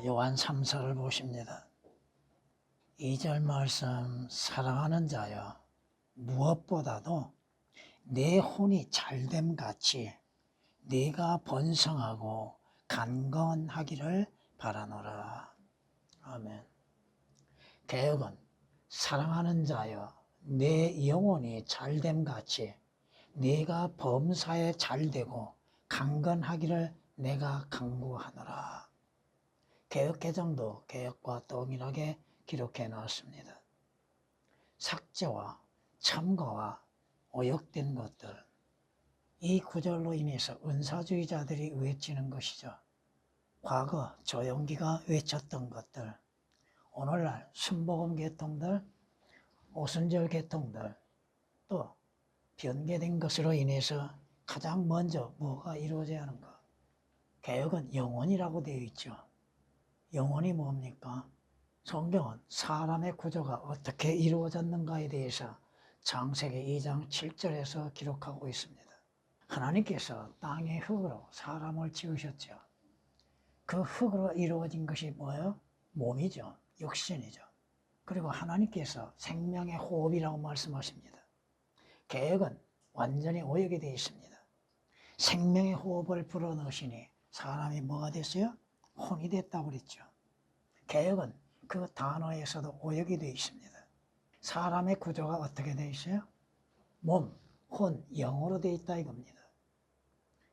요한 3서를 보십니다. 2절 말씀, 사랑하는 자여 무엇보다도 내 혼이 잘됨 같이 네가 번성하고 강건하기를 바라노라. 아멘. 개역은 사랑하는 자여 내 영혼이 잘됨 같이 네가 범사에 잘되고 강건하기를 내가 간구하노라. 개역개정도 개역과 동일하게 기록해 놓았습니다. 삭제와 첨가와 오역된 것들, 이 구절로 인해서 은사주의자들이 외치는 것이죠. 과거 조용기가 외쳤던 것들, 오늘날 순복음 계통들, 오순절 계통들, 또 변개된 것으로 인해서 가장 먼저 뭐가 이루어져야 하는가? 개역은 영혼이라고 되어 있죠. 영혼이 뭡니까? 성경은 사람의 구조가 어떻게 이루어졌는가에 대해서 창세기 2장 7절에서 기록하고 있습니다. 하나님께서 땅의 흙으로 사람을 지으셨죠. 그 흙으로 이루어진 것이 뭐예요? 몸이죠. 육신이죠. 그리고 하나님께서 생명의 호흡이라고 말씀하십니다. 개역은 완전히 오역이 되어 있습니다. 생명의 호흡을 불어넣으시니 사람이 뭐가 됐어요? 혼이 됐다고 그랬죠. 개역은 그 단어에서도 오역이 되어 있습니다. 사람의 구조가 어떻게 되어 있어요? 몸, 혼, 영으로 되어 있다 이겁니다.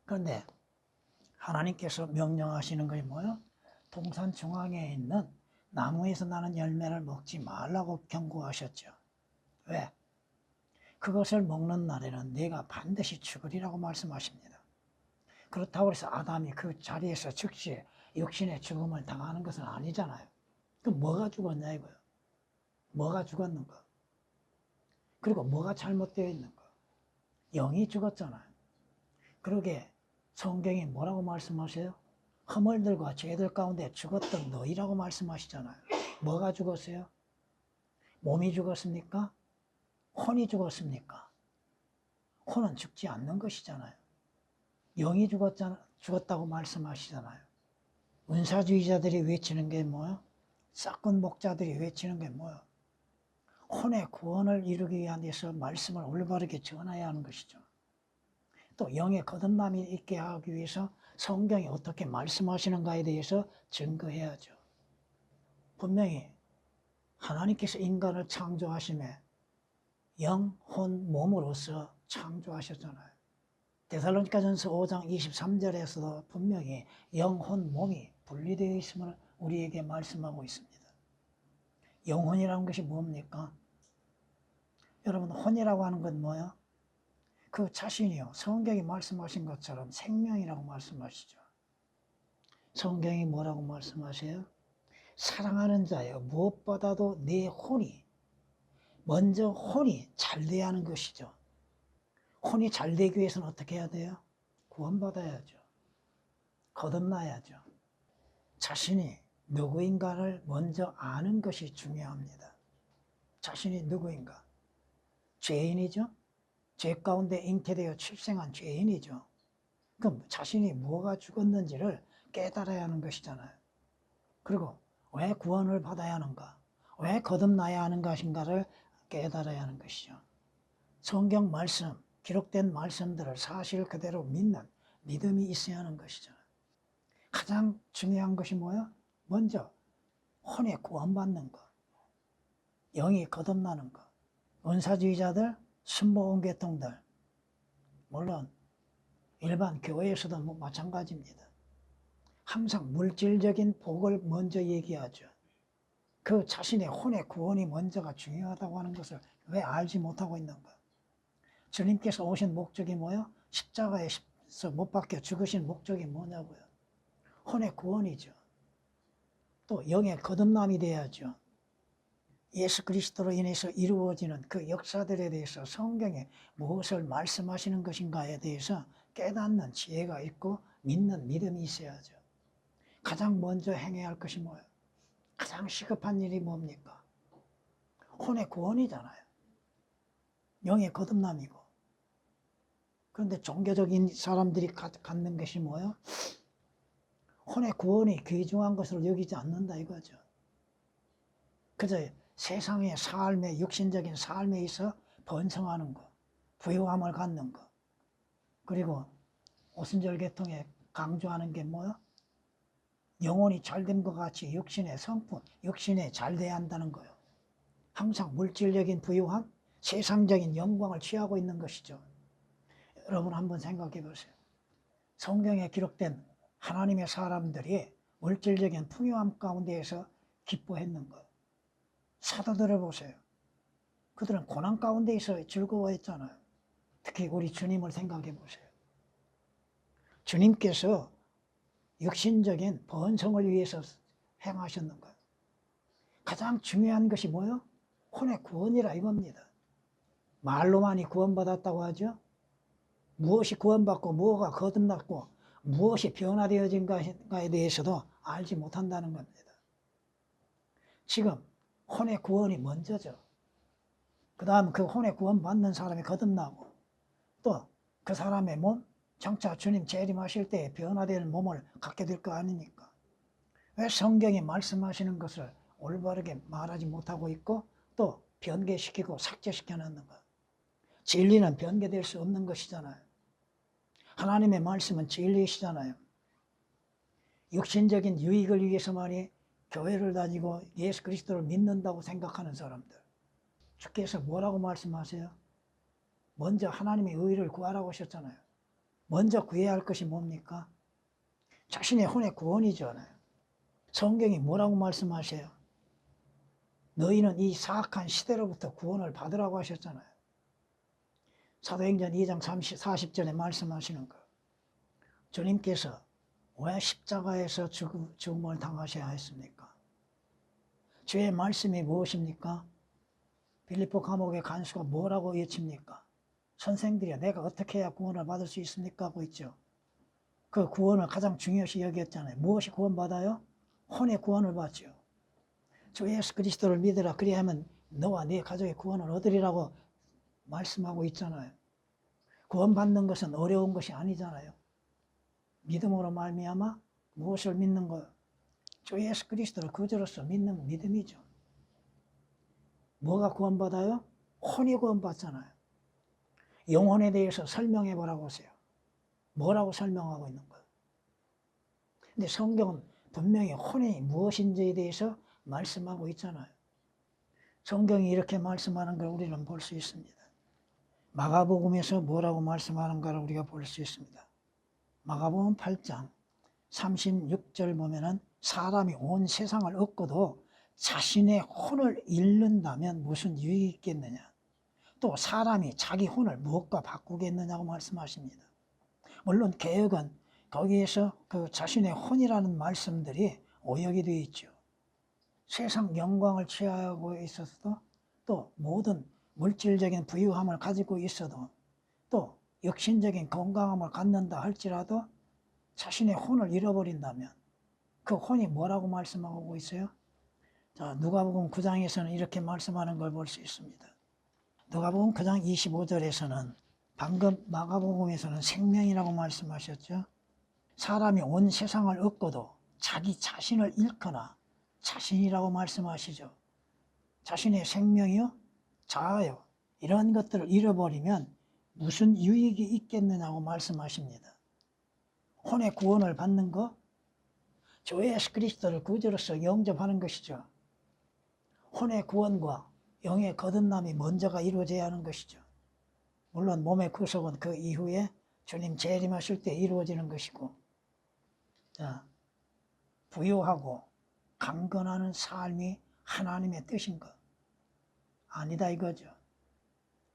그런데 하나님께서 명령하시는 것이 뭐예요? 동산 중앙에 있는 나무에서 나는 열매를 먹지 말라고 경고하셨죠. 왜? 그것을 먹는 날에는 네가 반드시 죽으리라고 말씀하십니다. 그렇다고 해서 아담이 그 자리에서 즉시 육신의 죽음을 당하는 것은 아니잖아요. 그럼 뭐가 죽었냐 이거예요. 뭐가 죽었는가? 그리고 뭐가 잘못되어 있는가? 영이 죽었잖아요. 그러게 성경이 뭐라고 말씀하세요? 허물들과 죄들 가운데 죽었던 너희라고 말씀하시잖아요. 뭐가 죽었어요? 몸이 죽었습니까? 혼이 죽었습니까? 혼은 죽지 않는 것이잖아요. 영이 죽었다고 말씀하시잖아요. 은사주의자들이 외치는 게 뭐예요? 싹군 목자들이 외치는 게 뭐예요? 혼의 구원을 이루기 위해서 말씀을 올바르게 전해야 하는 것이죠. 또 영의 거듭남이 있게 하기 위해서 성경이 어떻게 말씀하시는가에 대해서 증거해야죠. 분명히 하나님께서 인간을 창조하심에 영, 혼, 몸으로서 창조하셨잖아요. 데살로니가전서 5장 23절에서도 분명히 영, 혼, 몸이 분리되어 있음을 우리에게 말씀하고 있습니다. 영혼이라는 것이 뭡니까? 여러분, 혼이라고 하는 건 뭐예요? 그 자신이요, 성경이 말씀하신 것처럼 생명이라고 말씀하시죠. 성경이 뭐라고 말씀하세요? 사랑하는 자여 무엇보다도 내 혼이, 먼저 혼이 잘 돼야 하는 것이죠. 혼이 잘 되기 위해서는 어떻게 해야 돼요? 구원받아야죠. 거듭나야죠. 자신이 누구인가를 먼저 아는 것이 중요합니다. 자신이 누구인가? 죄인이죠? 죄 가운데 잉태되어 출생한 죄인이죠. 그럼 자신이 뭐가 죽었는지를 깨달아야 하는 것이잖아요. 그리고 왜 구원을 받아야 하는가? 왜 거듭나야 하는 것인가를 깨달아야 하는 것이죠. 성경 말씀, 기록된 말씀들을 사실 그대로 믿는 믿음이 있어야 하는 것이죠. 가장 중요한 것이 뭐야? 먼저 혼에 구원받는 것, 영이 거듭나는 것. 은사주의자들, 순복음 계통들, 물론 일반 교회에서도 마찬가지입니다. 항상 물질적인 복을 먼저 얘기하죠. 그 자신의 혼의 구원이 먼저가 중요하다고 하는 것을 왜 알지 못하고 있는가? 주님께서 오신 목적이 뭐예요? 십자가에서 못 박혀 죽으신 목적이 뭐냐고요? 혼의 구원이죠. 또 영의 거듭남이 돼야죠. 예수 그리스도로 인해서 이루어지는 그 역사들에 대해서 성경에 무엇을 말씀하시는 것인가에 대해서 깨닫는 지혜가 있고 믿는 믿음이 있어야죠. 가장 먼저 행해야 할 것이 뭐예요? 가장 시급한 일이 뭡니까? 혼의 구원이잖아요. 영의 거듭남이고. 그런데 종교적인 사람들이 갖는 것이 뭐예요? 혼의 구원이 귀중한 것으로 여기지 않는다 이거죠. 그저 세상의 삶에, 육신적인 삶에 있어 번성하는 것, 부유함을 갖는 것, 그리고 오순절 계통에 강조하는 게 뭐야? 영혼이 잘된 것 같이 육신의 성품, 육신에 잘 돼야 한다는 거예요. 항상 물질적인 부유함, 세상적인 영광을 취하고 있는 것이죠. 여러분 한번 생각해 보세요. 성경에 기록된 하나님의 사람들이 물질적인 풍요함 가운데에서 기뻐했는 거예요. 사도들을 보세요. 그들은 고난 가운데에서 즐거워했잖아요. 특히 우리 주님을 생각해 보세요. 주님께서 육신적인 번성을 위해서 행하셨는 거예요. 가장 중요한 것이 뭐예요? 혼의 구원이라 이겁니다. 말로만이 구원받았다고 하죠. 무엇이 구원받고 무엇가 거듭났고 무엇이 변화되어진가에 대해서도 알지 못한다는 겁니다. 지금 혼의 구원이 먼저죠. 그 다음 그 혼의 구원 받는 사람이 거듭나고 또 그 사람의 몸, 정차 주님 재림하실 때 변화될 몸을 갖게 될 거 아닙니까? 왜 성경이 말씀하시는 것을 올바르게 말하지 못하고 있고 또 변개시키고 삭제시켜 놓는가? 진리는 변개될 수 없는 것이잖아요. 하나님의 말씀은 진리이시잖아요. 육신적인 유익을 위해서만이 교회를 다니고 예수 그리스도를 믿는다고 생각하는 사람들, 주께서 뭐라고 말씀하세요? 먼저 하나님의 의를 구하라고 하셨잖아요. 먼저 구해야 할 것이 뭡니까? 자신의 혼의 구원이잖아요. 성경이 뭐라고 말씀하세요? 너희는 이 사악한 시대로부터 구원을 받으라고 하셨잖아요. 사도행전 2장 40절에 말씀하시는 거. 주님께서 왜 십자가에서 죽음을 당하셔야 했습니까? 주의 말씀이 무엇입니까? 빌립보 감옥의 간수가 뭐라고 외칩니까? 선생들이야 내가 어떻게 해야 구원을 받을 수 있습니까? 하고 있죠. 그 구원을 가장 중요시 여겼잖아요. 무엇이 구원받아요? 혼의 구원을 받죠. 주 예수 그리스도를 믿으라 그리하면 너와 네 가족의 구원을 얻으리라고 말씀하고 있잖아요. 구원받는 것은 어려운 것이 아니잖아요. 믿음으로 말미암아 무엇을 믿는 거예요? 주 예수 그리스도를 구주로서 믿는 믿음이죠. 뭐가 구원받아요? 혼이 구원받잖아요. 영혼에 대해서 설명해 보라고 하세요. 뭐라고 설명하고 있는 거예요? 근데 성경은 분명히 혼이 무엇인지에 대해서 말씀하고 있잖아요. 성경이 이렇게 말씀하는 걸 우리는 볼 수 있습니다. 마가복음에서 뭐라고 말씀하는가를 우리가 볼 수 있습니다. 마가복음 8장 36절 보면은 사람이 온 세상을 얻고도 자신의 혼을 잃는다면 무슨 유익이 있겠느냐. 또 사람이 자기 혼을 무엇과 바꾸겠느냐고 말씀하십니다. 물론 개혁은 거기에서 그 자신의 혼이라는 말씀들이 오역이 되어 있죠. 세상 영광을 취하고 있어서도 또 모든 물질적인 부유함을 가지고 있어도 또 육신적인 건강함을 갖는다 할지라도 자신의 혼을 잃어버린다면 그 혼이 뭐라고 말씀하고 있어요? 자, 누가복음 9장에서는 이렇게 말씀하는 걸 볼 수 있습니다. 누가복음 9장 25절에서는 방금 마가복음에서는 생명이라고 말씀하셨죠. 사람이 온 세상을 얻고도 자기 자신을 잃거나 자신이라고 말씀하시죠. 자신의 생명이요, 자아요, 이런 것들을 잃어버리면 무슨 유익이 있겠느냐고 말씀하십니다. 혼의 구원을 받는 것, 주 예수 그리스도를 구주로서 영접하는 것이죠. 혼의 구원과 영의 거듭남이 먼저가 이루어져야 하는 것이죠. 물론 몸의 구속은 그 이후에 주님 재림하실 때 이루어지는 것이고, 자, 부유하고 강건하는 삶이 하나님의 뜻인 것 아니다 이거죠.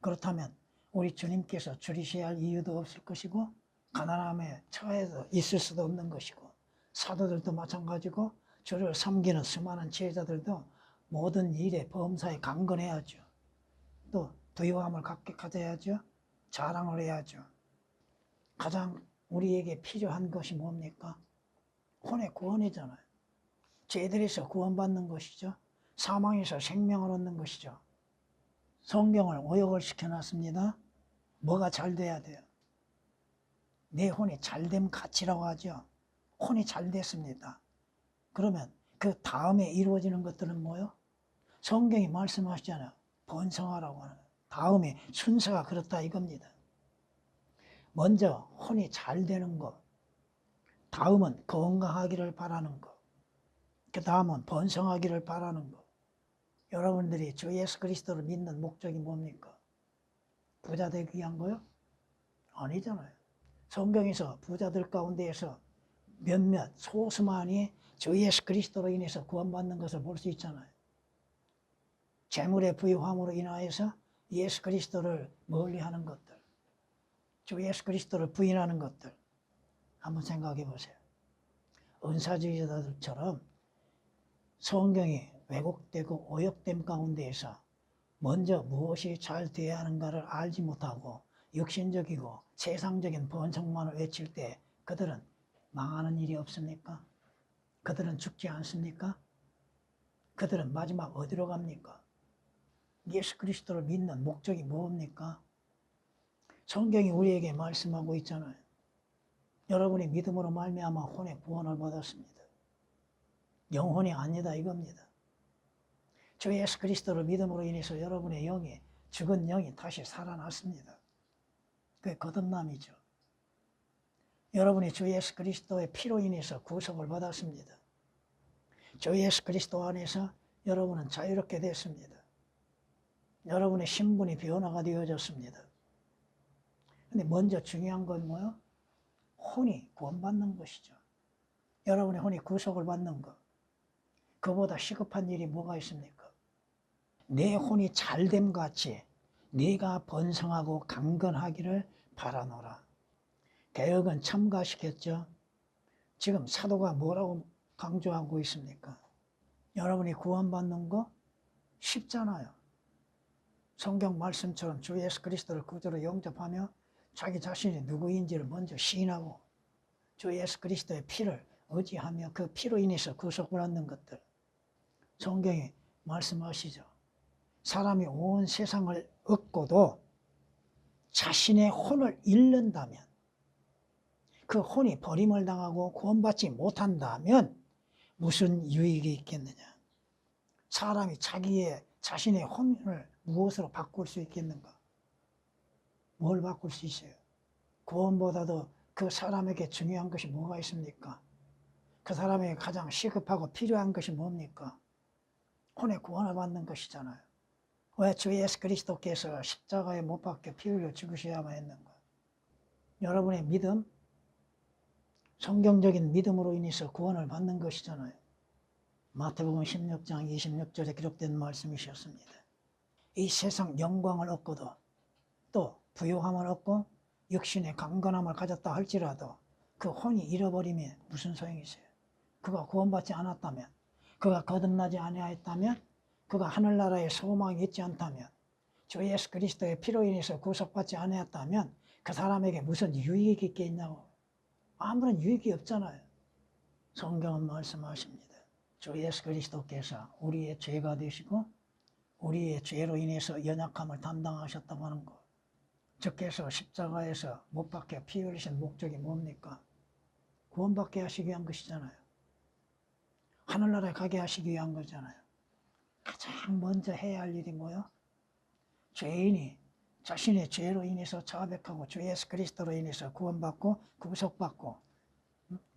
그렇다면 우리 주님께서 줄이셔야 할 이유도 없을 것이고 가난함에 처해서 있을 수도 없는 것이고 사도들도 마찬가지고 주를 섬기는 수많은 제자들도 모든 일에 범사에 강건해야죠. 또 부유함을 갖게 가져야죠. 자랑을 해야죠. 가장 우리에게 필요한 것이 뭡니까? 혼의 구원이잖아요. 죄들에서 구원받는 것이죠. 사망에서 생명을 얻는 것이죠. 성경을 오역을 시켜놨습니다. 뭐가 잘 돼야 돼요? 내 혼이 잘됨 가치라고 하죠. 혼이 잘 됐습니다. 그러면 그 다음에 이루어지는 것들은 뭐요? 성경이 말씀하시잖아요. 번성하라고 하는 거예요. 다음에 순서가 그렇다 이겁니다. 먼저 혼이 잘 되는 것, 다음은 건강하기를 바라는 것, 그 다음은 번성하기를 바라는 것. 여러분들이 주 예수 그리스도를 믿는 목적이 뭡니까? 부자 되기 위한 거요? 아니잖아요. 성경에서 부자들 가운데에서 몇몇 소수만이 주 예수 그리스도로 인해서 구원받는 것을 볼 수 있잖아요. 재물의 부유함으로 인하여서 예수 그리스도를 멀리하는 것들, 주 예수 그리스도를 부인하는 것들 한번 생각해 보세요. 은사주의자들처럼 성경이 왜곡되고 오역됨 가운데에서 먼저 무엇이 잘 돼야 하는가를 알지 못하고 육신적이고 세상적인 번성만을 외칠 때 그들은 망하는 일이 없습니까? 그들은 죽지 않습니까? 그들은 마지막 어디로 갑니까? 예수 그리스도를 믿는 목적이 뭡니까? 성경이 우리에게 말씀하고 있잖아요. 여러분이 믿음으로 말미암아 혼의 구원을 받았습니다. 영혼이 아니다 이겁니다. 주 예수 그리스도를 믿음으로 인해서 여러분의 영이, 죽은 영이 다시 살아났습니다. 그게 거듭남이죠. 여러분이 주 예수 그리스도의 피로 인해서 구속을 받았습니다. 주 예수 그리스도 안에서 여러분은 자유롭게 됐습니다. 여러분의 신분이 변화가 되어졌습니다. 근데 먼저 중요한 건 뭐요? 혼이 구원받는 것이죠. 여러분의 혼이 구속을 받는 것. 그보다 시급한 일이 뭐가 있습니까? 내 혼이 잘됨 같이 네가 번성하고 강건하기를 바라노라. 개혁은 첨가시켰죠. 지금 사도가 뭐라고 강조하고 있습니까? 여러분이 구원받는 거 쉽잖아요. 성경 말씀처럼 주 예수 그리스도를 구주로 영접하며 자기 자신이 누구인지를 먼저 시인하고 주 예수 그리스도의 피를 의지하며 그 피로 인해서 구속을 얻는 것들. 성경이 말씀하시죠. 사람이 온 세상을 얻고도 자신의 혼을 잃는다면, 그 혼이 버림을 당하고 구원받지 못한다면 무슨 유익이 있겠느냐? 사람이 자신의 혼을 무엇으로 바꿀 수 있겠는가? 뭘 바꿀 수 있어요? 구원보다도 그 사람에게 중요한 것이 뭐가 있습니까? 그 사람에게 가장 시급하고 필요한 것이 뭡니까? 혼의 구원을 받는 것이잖아요. 왜 주 예수 그리스도께서 십자가에 못 박혀 피 흘려 죽으셔야만 했는가? 여러분의 믿음, 성경적인 믿음으로 인해서 구원을 받는 것이잖아요. 마태복음 16장 26절에 기록된 말씀이셨습니다. 이 세상 영광을 얻고도 또 부유함을 얻고 육신의 강건함을 가졌다 할지라도 그 혼이 잃어버리면 무슨 소용이 있어요? 그가 구원받지 않았다면, 그가 거듭나지 아니하였다면, 그가 하늘나라에 소망이 있지 않다면, 주 예수 그리스도의 피로 인해서 구속받지 아니하였다면 그 사람에게 무슨 유익이 있겠냐고. 아무런 유익이 없잖아요. 성경은 말씀하십니다. 주 예수 그리스도께서 우리의 죄가 되시고 우리의 죄로 인해서 연약함을 담당하셨다고 하는 것. 주께서 십자가에서 못 박혀 피 흘리신 목적이 뭡니까? 구원받게 하시기 위한 것이잖아요. 하늘나라에 가게 하시기 위한 거잖아요. 가장 먼저 해야 할 일이 뭐요? 죄인이 자신의 죄로 인해서 자백하고 주 예수 그리스도로 인해서 구원받고 구속받고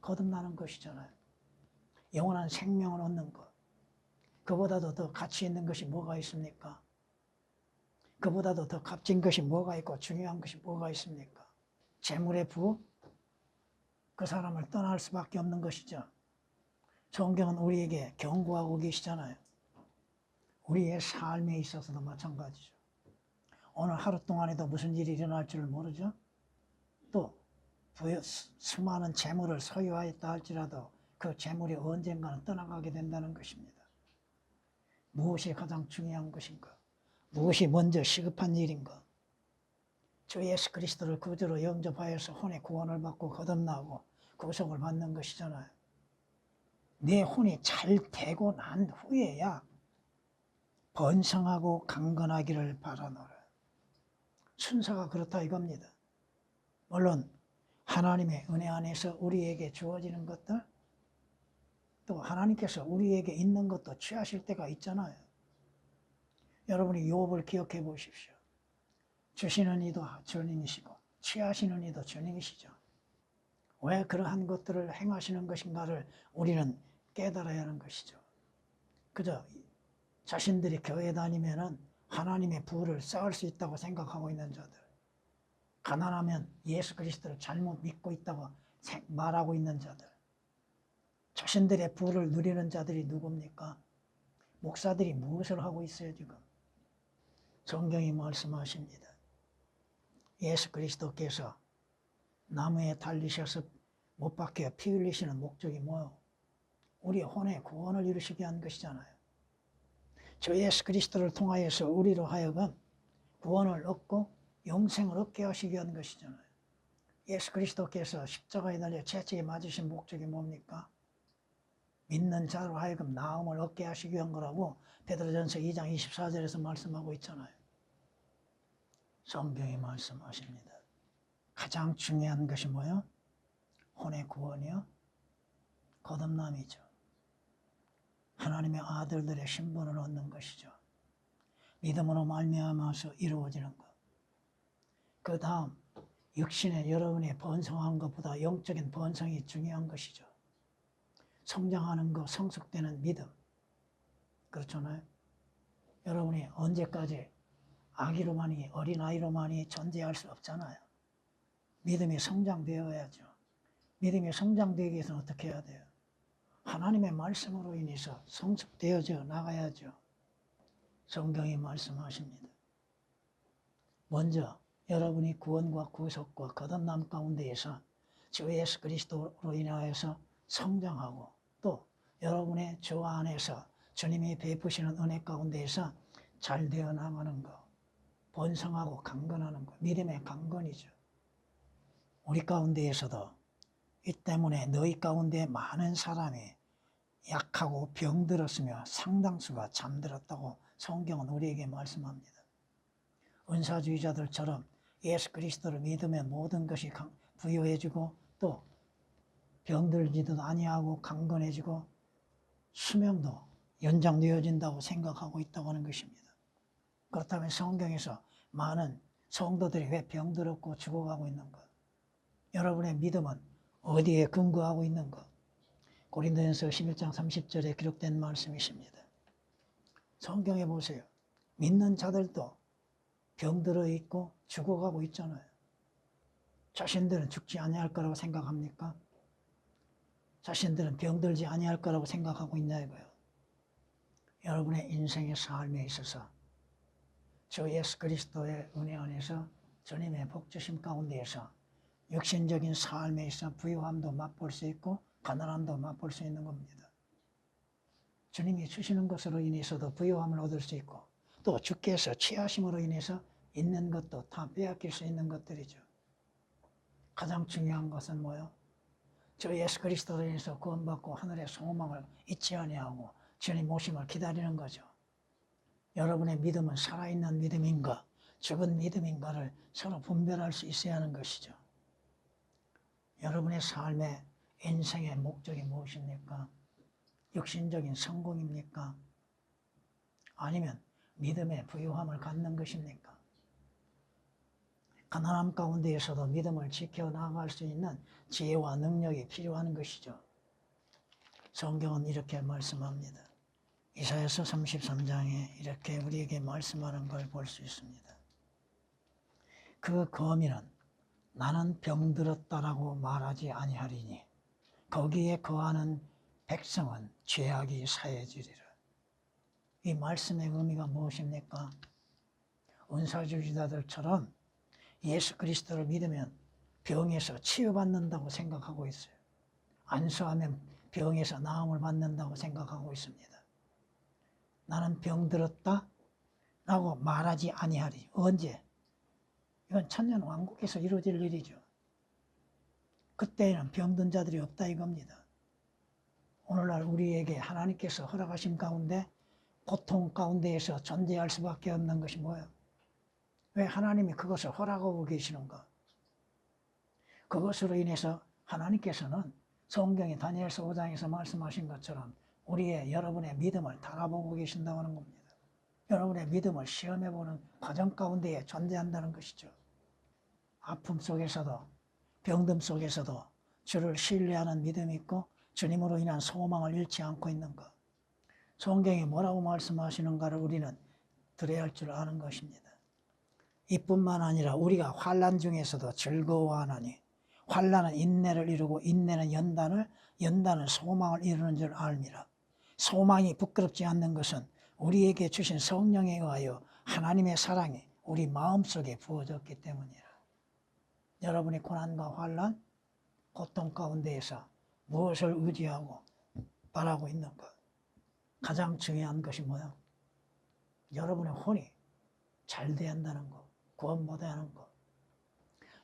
거듭나는 것이잖아요. 영원한 생명을 얻는 것. 그보다도 더 가치 있는 것이 뭐가 있습니까? 그보다도 더 값진 것이 뭐가 있고 중요한 것이 뭐가 있습니까? 재물의 부, 그 사람을 떠날 수밖에 없는 것이죠. 성경은 우리에게 경고하고 계시잖아요. 우리의 삶에 있어서도 마찬가지죠. 오늘 하루 동안에도 무슨 일이 일어날 줄 모르죠. 또 수많은 재물을 소유하였다 할지라도 그 재물이 언젠가는 떠나가게 된다는 것입니다. 무엇이 가장 중요한 것인가? 무엇이 먼저 시급한 일인가? 주 예수 그리스도를 구주로 영접하여서 혼의 구원을 받고 거듭나고 구속을 받는 것이잖아요. 내 혼이 잘 되고 난 후에야 번성하고 강건하기를 바라노라. 순서가 그렇다 이겁니다. 물론 하나님의 은혜 안에서 우리에게 주어지는 것들, 또 하나님께서 우리에게 있는 것도 취하실 때가 있잖아요. 여러분이 욥을 기억해 보십시오. 주시는 이도 주님이시고 취하시는 이도 주님이시죠. 왜 그러한 것들을 행하시는 것인가를 우리는 깨달아야 하는 것이죠. 그저 자신들이 교회 다니면은 하나님의 부를 쌓을 수 있다고 생각하고 있는 자들, 가난하면 예수 그리스도를 잘못 믿고 있다고 말하고 있는 자들, 자신들의 부를 누리는 자들이 누굽니까? 목사들이 무엇을 하고 있어요 지금? 성경이 말씀하십니다. 예수 그리스도께서 나무에 달리셔서 못 박혀 피 흘리시는 목적이 뭐요? 우리의 혼의 구원을 이루시게 한 것이잖아요. 저 예수 그리스도를 통하여서 우리로 하여금 구원을 얻고 영생을 얻게 하시게 한 것이잖아요. 예수 그리스도께서 십자가에 달려 채찍에 맞으신 목적이 뭡니까? 믿는 자로 하여금 나음을 얻게 하시기 위한 거라고 베드로전서 2장 24절에서 말씀하고 있잖아요. 성경이 말씀하십니다. 가장 중요한 것이 뭐예요? 혼의 구원이요? 거듭남이죠. 하나님의 아들들의 신분을 얻는 것이죠. 믿음으로 말미암아서 이루어지는 것. 그 다음 육신의 여러분의 번성한 것보다 영적인 번성이 중요한 것이죠. 성장하는 것, 성숙되는 믿음. 그렇잖아요. 여러분이 언제까지 아기로만이, 어린아이로만이 존재할 수 없잖아요. 믿음이 성장되어야죠. 믿음이 성장되기 위해서는 어떻게 해야 돼요? 하나님의 말씀으로 인해서 성숙되어져 나가야죠. 성경이 말씀하십니다. 먼저 여러분이 구원과 구속과 거듭남 가운데에서 주 예수 그리스도로 인하여서 성장하고 또 여러분의 주 안에서 주님이 베푸시는 은혜 가운데에서 잘 되어 나가는 것, 번성하고 강건하는 것, 믿음의 강건이죠. 우리 가운데에서도 이 때문에 너희 가운데 많은 사람이 약하고 병들었으며 상당수가 잠들었다고 성경은 우리에게 말씀합니다. 은사주의자들처럼 예수 그리스도를 믿으면 모든 것이 부유해지고 또 병들지도 아니하고 강건해지고 수명도 연장되어진다고 생각하고 있다고 하는 것입니다. 그렇다면 성경에서 많은 성도들이 왜 병들었고 죽어가고 있는 것? 여러분의 믿음은 어디에 근거하고 있는 것? 고린도전서 11장 30절에 기록된 말씀이십니다. 성경에 보세요. 믿는 자들도 병들어 있고 죽어가고 있잖아요. 자신들은 죽지 아니할 거라고 생각합니까? 자신들은 병들지 아니할 거라고 생각하고 있냐 이거예요. 여러분의 인생의 삶에 있어서 주 예수 그리스도의 은혜 안에서 주님의 복주심 가운데에서 육신적인 삶에 있어 부유함도 맛볼 수 있고 가난함도 맛볼 수 있는 겁니다. 주님이 주시는 것으로 인해서도 부유함을 얻을 수 있고 또 주께서 취하심으로 인해서 있는 것도 다 빼앗길 수 있는 것들이죠. 가장 중요한 것은 뭐예요? 주 예수 그리스도로 인해서 구원받고 하늘의 소망을 잊지 아니하고 주님 오심을 기다리는 거죠. 여러분의 믿음은 살아있는 믿음인가 죽은 믿음인가를 서로 분별할 수 있어야 하는 것이죠. 여러분의 삶의 인생의 목적이 무엇입니까? 육신적인 성공입니까? 아니면 믿음의 부유함을 갖는 것입니까? 가난함 가운데에서도 믿음을 지켜나갈 수 있는 지혜와 능력이 필요한 것이죠. 성경은 이렇게 말씀합니다. 이사야서 33장에 이렇게 우리에게 말씀하는 걸 볼 수 있습니다. 그 거민은 나는 병들었다라고 말하지 아니하리니 거기에 거하는 백성은 죄악이 사해지리라. 이 말씀의 의미가 무엇입니까? 은사주의자들처럼 예수 그리스도를 믿으면 병에서 치유받는다고 생각하고 있어요. 안수하면 병에서 나음을 받는다고 생각하고 있습니다. 나는 병들었다 라고 말하지 아니하리. 언제? 이건 천년 왕국에서 이루어질 일이죠. 그때에는 병든 자들이 없다 이겁니다. 오늘날 우리에게 하나님께서 허락하신 가운데 고통 가운데에서 존재할 수밖에 없는 것이 뭐예요? 왜 하나님이 그것을 허락하고 계시는가? 그것으로 인해서 하나님께서는 성경의 다니엘서 5장에서 말씀하신 것처럼 여러분의 믿음을 달아보고 계신다고 하는 겁니다. 여러분의 믿음을 시험해보는 과정 가운데에 존재한다는 것이죠. 아픔 속에서도 병듦 속에서도 주를 신뢰하는 믿음이 있고 주님으로 인한 소망을 잃지 않고 있는 것. 성경이 뭐라고 말씀하시는가를 우리는 들어야 할 줄 아는 것입니다. 이뿐만 아니라 우리가 환난 중에서도 즐거워하나니 환난은 인내를 이루고 인내는 연단은 소망을 이루는 줄 알미라. 소망이 부끄럽지 않는 것은 우리에게 주신 성령에 의하여 하나님의 사랑이 우리 마음속에 부어졌기 때문이라. 여러분의 고난과 환난, 고통 가운데에서 무엇을 의지하고 바라고 있는 것. 가장 중요한 것이 뭐야? 여러분의 혼이 잘 돼야 한다는 것, 구원받아야 하는 것.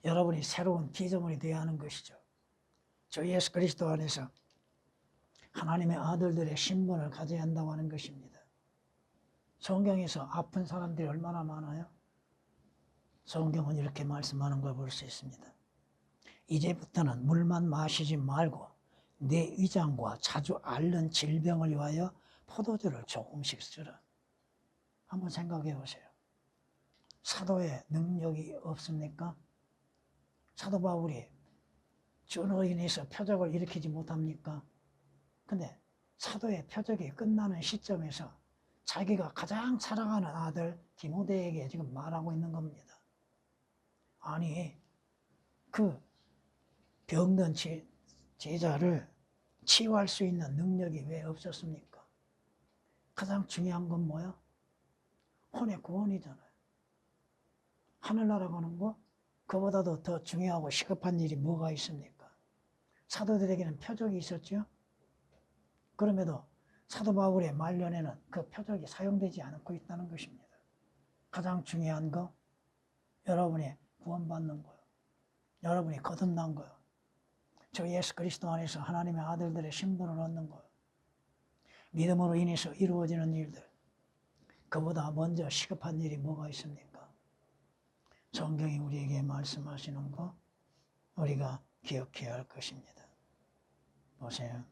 여러분이 새로운 피조물이 되어야 하는 것이죠. 주 예수 그리스도 안에서 하나님의 아들들의 신분을 가져야 한다고 하는 것입니다. 성경에서 아픈 사람들이 얼마나 많아요? 성경은 이렇게 말씀하는 걸 볼 수 있습니다. 이제부터는 물만 마시지 말고 내 위장과 자주 앓는 질병을 위하여 포도주를 조금씩 쓰라. 한번 생각해 보세요. 사도의 능력이 없습니까? 사도 바울이 주로 인해서 표적을 일으키지 못합니까? 근데 사도의 표적이 끝나는 시점에서 자기가 가장 사랑하는 아들 디모데에게 지금 말하고 있는 겁니다. 아니, 그 병든 제자를 치유할 수 있는 능력이 왜 없었습니까? 가장 중요한 건 뭐야? 혼의 구원이잖아요. 하늘나라 가는 거 그보다도 더 중요하고 시급한 일이 뭐가 있습니까? 사도들에게는 표적이 있었죠. 그럼에도 사도 바울의 말년에는 그 표적이 사용되지 않고 있다는 것입니다. 가장 중요한 거, 여러분이 구원받는 거요. 여러분이 거듭난 거요. 저 예수 그리스도 안에서 하나님의 아들들의 신분을 얻는 거요. 믿음으로 인해서 이루어지는 일들, 그보다 먼저 시급한 일이 뭐가 있습니까? 성경이 우리에게 말씀하시는 거 우리가 기억해야 할 것입니다. 보세요.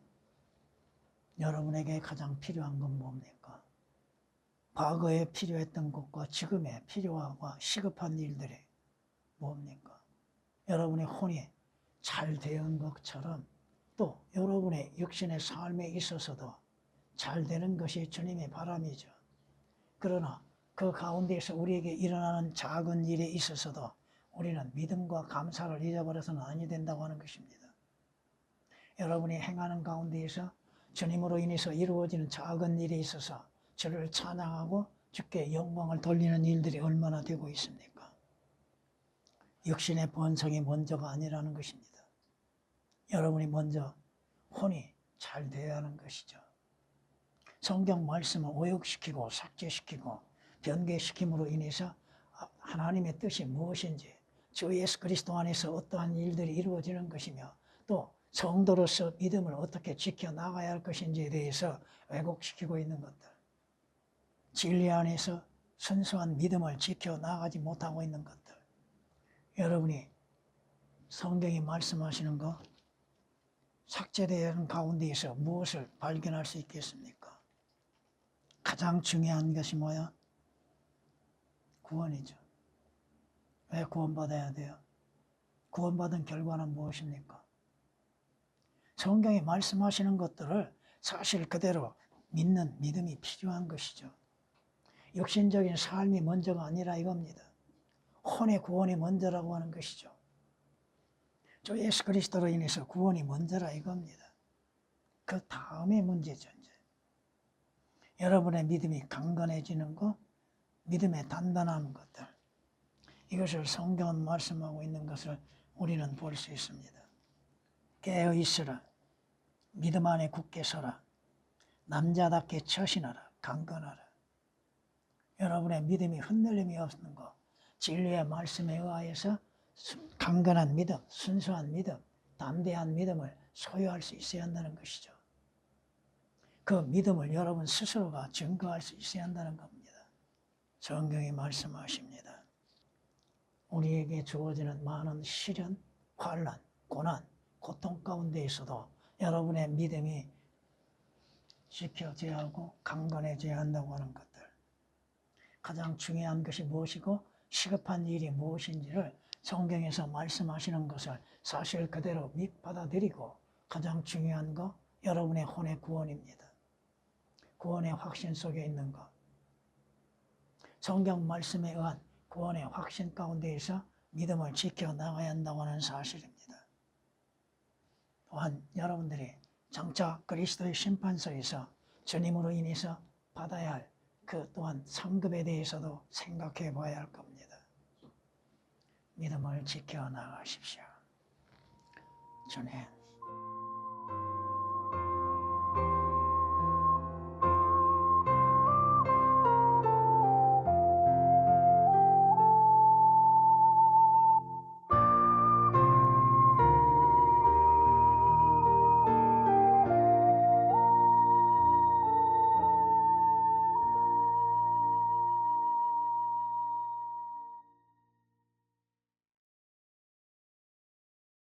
여러분에게 가장 필요한 건 뭡니까? 과거에 필요했던 것과 지금에 필요하고 시급한 일들이 뭡니까? 여러분의 혼이 잘 되는 것처럼 또 여러분의 육신의 삶에 있어서도 잘 되는 것이 주님의 바람이죠. 그러나 그 가운데에서 우리에게 일어나는 작은 일에 있어서도 우리는 믿음과 감사를 잊어버려서는 아니 된다고 하는 것입니다. 여러분이 행하는 가운데에서 주님으로 인해서 이루어지는 작은 일에 있어서 주를 찬양하고 주께 영광을 돌리는 일들이 얼마나 되고 있습니까? 육신의 번성이 먼저가 아니라는 것입니다. 여러분이 먼저 혼이 잘 되어야 하는 것이죠. 성경 말씀을 오역시키고 삭제시키고 변개시킴으로 인해서 하나님의 뜻이 무엇인지, 주 예수 그리스도 안에서 어떠한 일들이 이루어지는 것이며 또 성도로서 믿음을 어떻게 지켜나가야 할 것인지에 대해서 왜곡시키고 있는 것들, 진리 안에서 순수한 믿음을 지켜나가지 못하고 있는 것들, 여러분이 성경이 말씀하시는 거 삭제되는 가운데에서 무엇을 발견할 수 있겠습니까? 가장 중요한 것이 뭐야? 구원이죠. 왜 구원받아야 돼요? 구원받은 결과는 무엇입니까? 성경이 말씀하시는 것들을 사실 그대로 믿는 믿음이 필요한 것이죠. 육신적인 삶이 먼저가 아니라 이겁니다. 혼의 구원이 먼저라고 하는 것이죠. 주 예수 그리스도로 인해서 구원이 먼저라 이겁니다. 그 다음에 문제죠. 이제. 여러분의 믿음이 강건해지는 것, 믿음의 단단한 것들, 이것을 성경은 말씀하고 있는 것을 우리는 볼 수 있습니다. 깨어 있으라, 믿음 안에 굳게 서라, 남자답게 처신하라, 강건하라. 여러분의 믿음이 흔들림이 없는 것, 진리의 말씀에 의하여서 강건한 믿음, 순수한 믿음, 담대한 믿음을 소유할 수 있어야 한다는 것이죠. 그 믿음을 여러분 스스로가 증거할 수 있어야 한다는 겁니다. 성경이 말씀하십니다. 우리에게 주어지는 많은 시련, 환난, 고난, 고통 가운데 있어도 여러분의 믿음이 지켜져야 하고 강건해져야 한다고 하는 것들. 가장 중요한 것이 무엇이고 시급한 일이 무엇인지를 성경에서 말씀하시는 것을 사실 그대로 받아들이고 가장 중요한 거 여러분의 혼의 구원입니다. 구원의 확신 속에 있는 것. 성경 말씀에 의한 구원의 확신 가운데에서 믿음을 지켜나가야 한다고 하는 사실입니다. 또한 여러분들이 장차 그리스도의 심판서에서 주님으로 인해서 받아야 할 그 또한 상급에 대해서도 생각해 봐야 할 겁니다. 믿음을 지켜나가십시오. 주님.